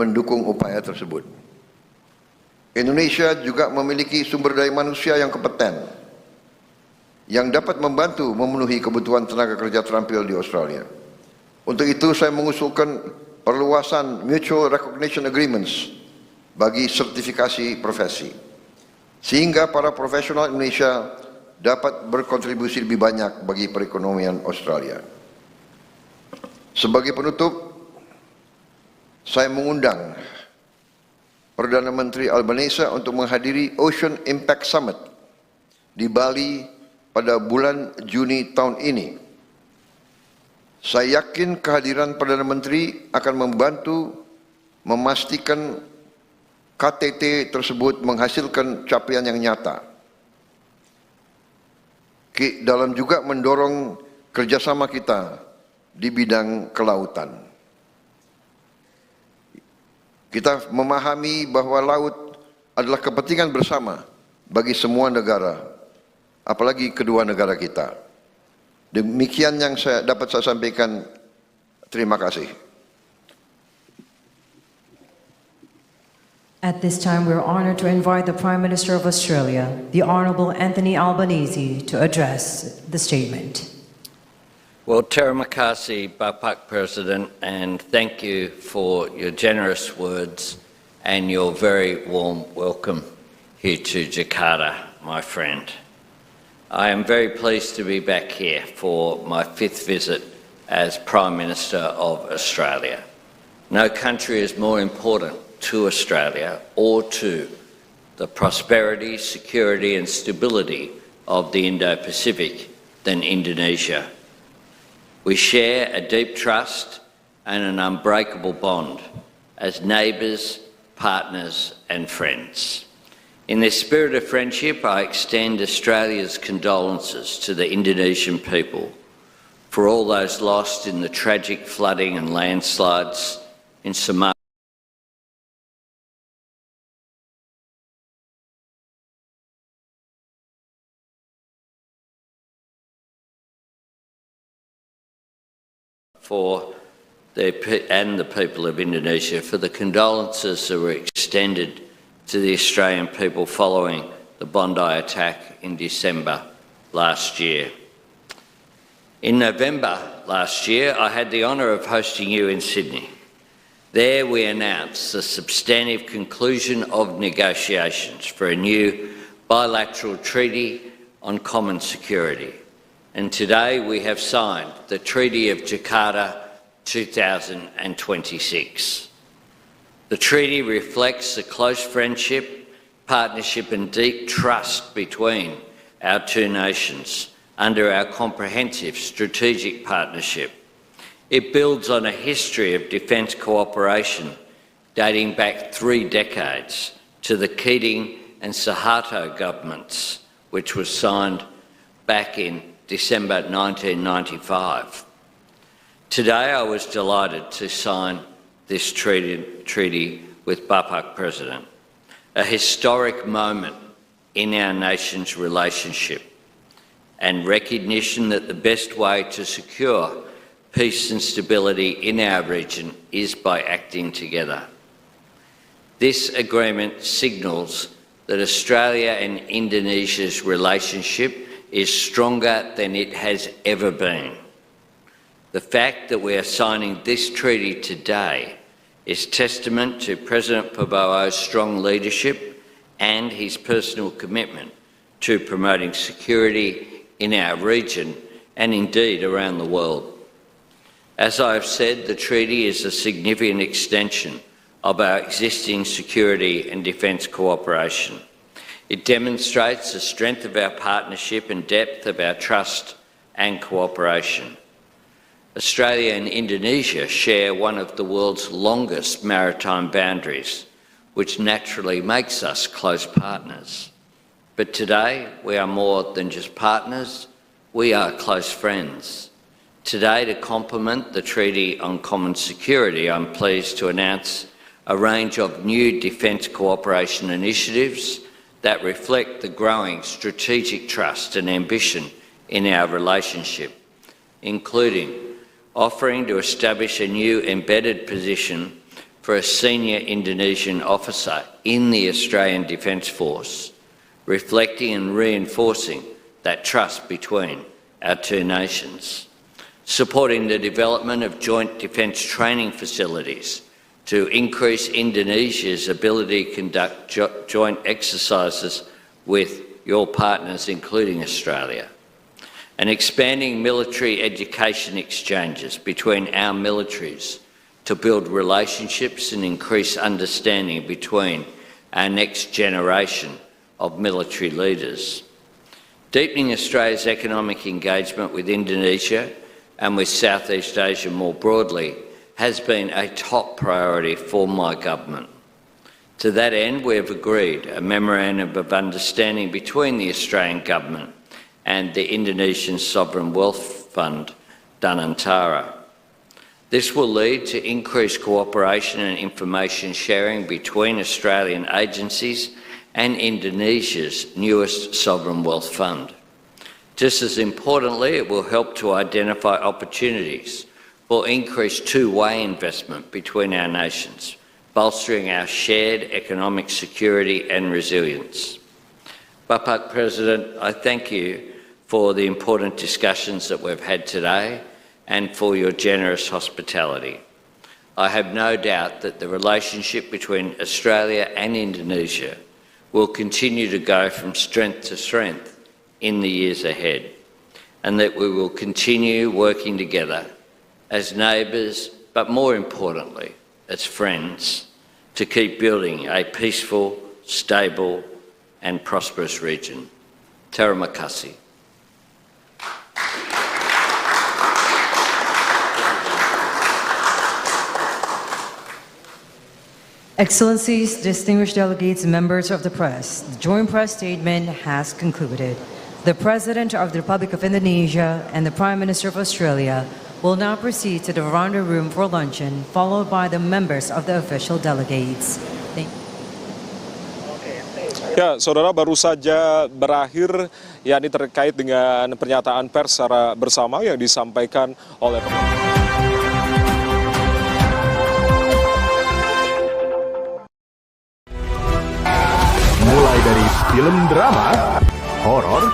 mendukung upaya tersebut. Indonesia juga memiliki sumber daya manusia yang kompeten yang dapat membantu memenuhi kebutuhan tenaga kerja terampil di Australia. Untuk itu saya mengusulkan perluasan Mutual Recognition Agreements bagi sertifikasi profesi, sehingga para profesional Indonesia dapat berkontribusi lebih banyak bagi perekonomian Australia. Sebagai penutup, saya mengundang Perdana Menteri Albanese untuk menghadiri Ocean Impact Summit di Bali pada bulan Juni tahun ini. Saya yakin kehadiran Perdana Menteri akan membantu memastikan KTT tersebut menghasilkan capaian yang nyata. Dalam juga mendorong kerjasama kita di bidang kelautan. Kita memahami bahwa laut adalah kepentingan bersama bagi semua negara, apalagi kedua negara kita. Demikian yang dapat saya sampaikan. Terima kasih. At this time, we are honored to invite the Prime Minister of Australia, the Honourable Anthony Albanese, to address the statement. Well, Terima kasih, Bapak President, and thank you for your generous words and your very warm welcome here to Jakarta, my friend. I am very pleased to be back here for my 5th visit as Prime Minister of Australia. No country is more important to Australia or to the prosperity, security and stability of the Indo-Pacific than Indonesia. We share a deep trust and an unbreakable bond as neighbours, partners and friends. In this spirit of friendship, I extend Australia's condolences to the Indonesian people for all those lost in the tragic flooding and landslides in Sumatra. And the people of Indonesia for the condolences that were extended to the Australian people following the Bondi attack in December last year. In November last year, I had the honour of hosting you in Sydney. There we announced the substantive conclusion of negotiations for a new bilateral treaty on common security. And today we have signed the Treaty of Jakarta 2026. The treaty reflects the close friendship, partnership and deep trust between our two nations under our comprehensive strategic partnership. It builds on a history of defence cooperation dating back 3 decades to the Keating and Suharto governments, which was signed back in December 1995. Today I was delighted to sign this treaty with Bapak President, a historic moment in our nation's relationship and recognition that the best way to secure peace and stability in our region is by acting together. This agreement signals that Australia and Indonesia's relationship is stronger than it has ever been. The fact that we are signing this treaty today is testament to President Prabowo's strong leadership and his personal commitment to promoting security in our region and indeed around the world. As I have said, the treaty is a significant extension of our existing security and defence cooperation. It demonstrates the strength of our partnership and depth of our trust and cooperation. Australia and Indonesia share one of the world's longest maritime boundaries, which naturally makes us close partners. But today, we are more than just partners, we are close friends. Today, to complement the Treaty on Common Security, I'm pleased to announce a range of new defence cooperation initiatives that reflect the growing strategic trust and ambition in our relationship, including offering to establish a new embedded position for for a senior Indonesian officer in the Australian Defence Force, reflecting and reinforcing that trust between our two nations. Supporting the development of joint defence training facilities to increase Indonesia's ability to conduct joint exercises with your partners, including Australia. And expanding military education exchanges between our militaries to build relationships and increase understanding between our next generation of military leaders. Deepening Australia's economic engagement with Indonesia and with Southeast Asia more broadly has been a top priority for my government. To that end, we have agreed a memorandum of understanding between the Australian government and the Indonesian Sovereign Wealth Fund, Danantara. This will lead to increased cooperation and information sharing between Australian agencies and Indonesia's newest sovereign wealth fund. Just as importantly, it will help to identify opportunities for increased two-way investment between our nations, bolstering our shared economic security and resilience. Bapak President, I thank you for the important discussions that we've had today and for your generous hospitality. I have no doubt that the relationship between Australia and Indonesia will continue to go from strength to strength in the years ahead, and that we will continue working together as neighbours, but more importantly, as friends, to keep building a peaceful, stable and prosperous region. Terima kasih. Excellencies, distinguished delegates, members of the press, the joint press statement has concluded. The President of the Republic of Indonesia and the Prime Minister of Australia will now proceed to the veranda room for luncheon, followed by the members of the official delegates. Thank you. Ya, saudara, baru saja berakhir yakni terkait dengan pernyataan pers secara bersama yang disampaikan oleh mulai dari film drama, horor,